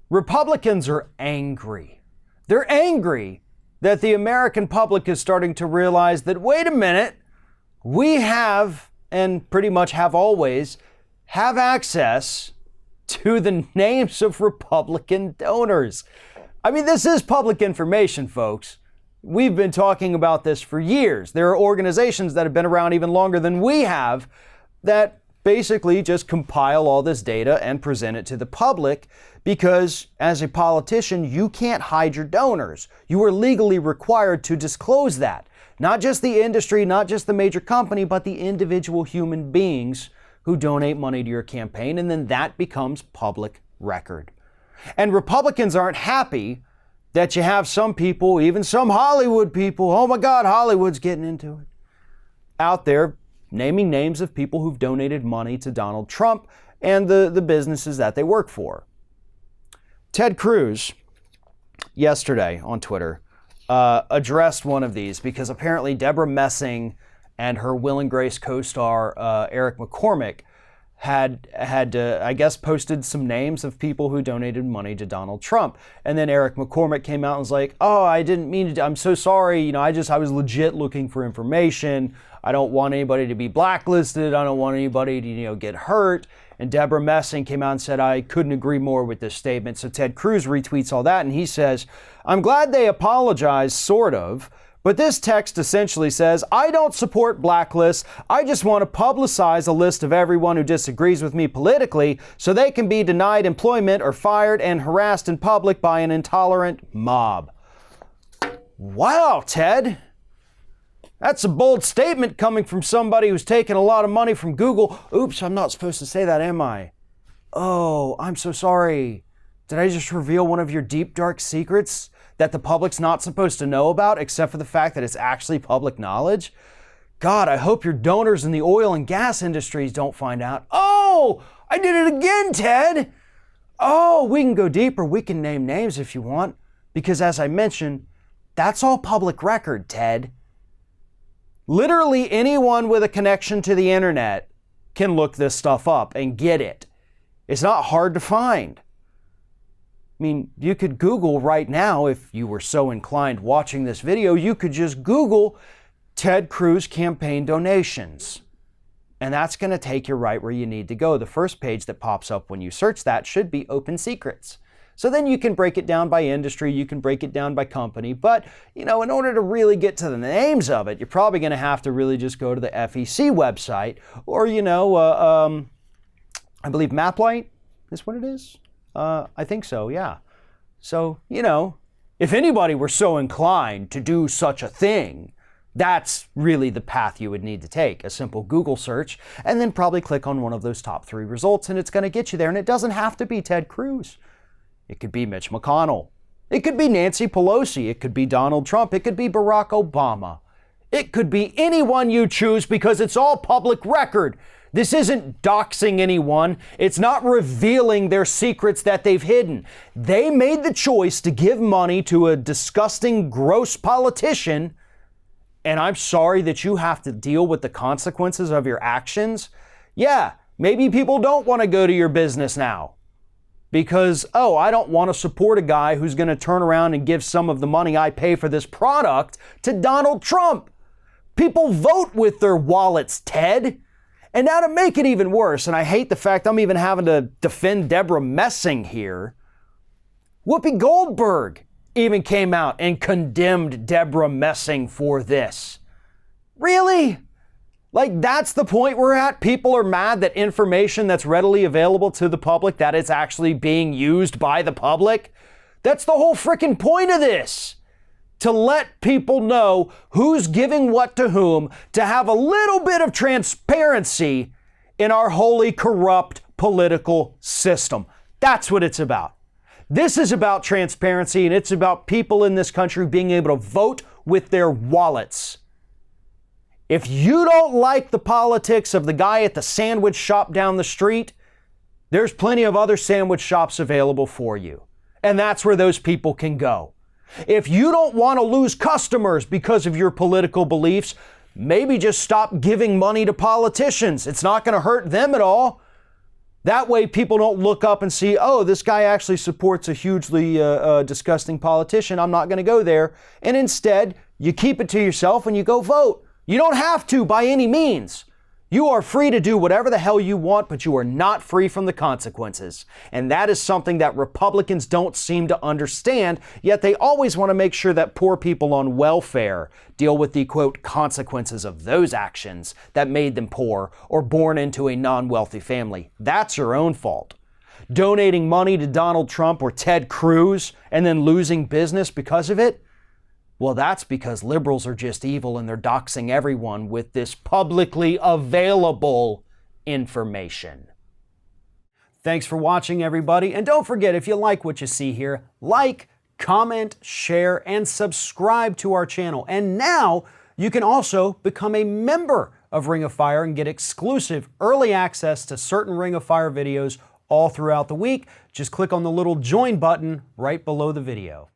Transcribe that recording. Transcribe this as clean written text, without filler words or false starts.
Republicans are angry. They're angry that the American public is starting to realize that, wait a minute, we have, and pretty much have always, have access to the names of Republican donors. I mean, this is public information, folks. We've been talking about this for years. There are organizations that have been around even longer than we have that basically just compile all this data and present it to the public because as a politician, you can't hide your donors. You are legally required to disclose that. Not just the industry, not just the major company, but the individual human beings who donate money to your campaign, and then that becomes public record. And Republicans aren't happy that you have some people, even some Hollywood people, oh my God, Hollywood's getting into it, out there naming names of people who've donated money to Donald Trump and the businesses that they work for. Ted Cruz, yesterday on Twitter, addressed one of these because apparently Deborah Messing and her Will and Grace co-star Eric McCormick had I guess, posted some names of people who donated money to Donald Trump. And then Eric McCormick came out and was like, oh, I didn't mean to, I'm so sorry. I was legit looking for information. I don't want anybody to be blacklisted. I don't want anybody to, get hurt. And Deborah Messing came out and said, I couldn't agree more with this statement. So Ted Cruz retweets all that and he says, I'm glad they apologized, sort of. But this text essentially says, I don't support blacklists. I just want to publicize a list of everyone who disagrees with me politically so they can be denied employment or fired and harassed in public by an intolerant mob. Wow, Ted. That's a bold statement coming from somebody who's taken a lot of money from Google. Oops, I'm not supposed to say that, am I? Oh, I'm so sorry. Did I just reveal one of your deep, dark secrets that the public's not supposed to know about, except for the fact that it's actually public knowledge? God, I hope your donors in the oil and gas industries don't find out. Oh, I did it again, Ted. Oh, we can go deeper. We can name names if you want, because as I mentioned, that's all public record, Ted. Literally anyone with a connection to the internet can look this stuff up and get it. It's not hard to find. I mean, you could Google right now, if you were so inclined watching this video, you could just Google Ted Cruz campaign donations. And that's going to take you right where you need to go. The first page that pops up when you search that should be Open Secrets. So then you can break it down by industry, you can break it down by company. But, in order to really get to the names of it, you're probably going to have to really just go to the FEC website or, I believe MapLight is what it is. I think so, yeah. So, if anybody were so inclined to do such a thing, that's really the path you would need to take. A simple Google search, and then probably click on one of those top 3 results, and it's going to get you there. And it doesn't have to be Ted Cruz. It could be Mitch McConnell. It could be Nancy Pelosi. It could be Donald Trump. It could be Barack Obama. It could be anyone you choose because it's all public record. This isn't doxing anyone. It's not revealing their secrets that they've hidden. They made the choice to give money to a disgusting, gross politician, and I'm sorry that you have to deal with the consequences of your actions. Yeah, maybe people don't want to go to your business now because, I don't want to support a guy who's going to turn around and give some of the money I pay for this product to Donald Trump. People vote with their wallets, Ted. And now to make it even worse, and I hate the fact I'm even having to defend Deborah Messing here, Whoopi Goldberg even came out and condemned Deborah Messing for this. Really? Like, that's the point we're at? People are mad that information that's readily available to the public, that it's actually being used by the public? That's the whole freaking point of this. To let people know who's giving what to whom, to have a little bit of transparency in our wholly corrupt political system. That's what it's about. This is about transparency, and it's about people in this country being able to vote with their wallets. If you don't like the politics of the guy at the sandwich shop down the street, there's plenty of other sandwich shops available for you. And that's where those people can go. If you don't want to lose customers because of your political beliefs, maybe just stop giving money to politicians. It's not going to hurt them at all. That way people don't look up and see, oh, this guy actually supports a hugely disgusting politician. I'm not going to go there. And instead, you keep it to yourself and you go vote. You don't have to by any means. You are free to do whatever the hell you want, but you are not free from the consequences. And that is something that Republicans don't seem to understand, yet they always want to make sure that poor people on welfare deal with the, quote, consequences of those actions that made them poor or born into a non-wealthy family. That's your own fault. Donating money to Donald Trump or Ted Cruz and then losing business because of it? Well, that's because liberals are just evil and they're doxing everyone with this publicly available information. Thanks for watching, everybody. And don't forget, if you like what you see here, like, comment, share, and subscribe to our channel. And now you can also become a member of Ring of Fire and get exclusive early access to certain Ring of Fire videos all throughout the week. Just click on the little join button right below the video.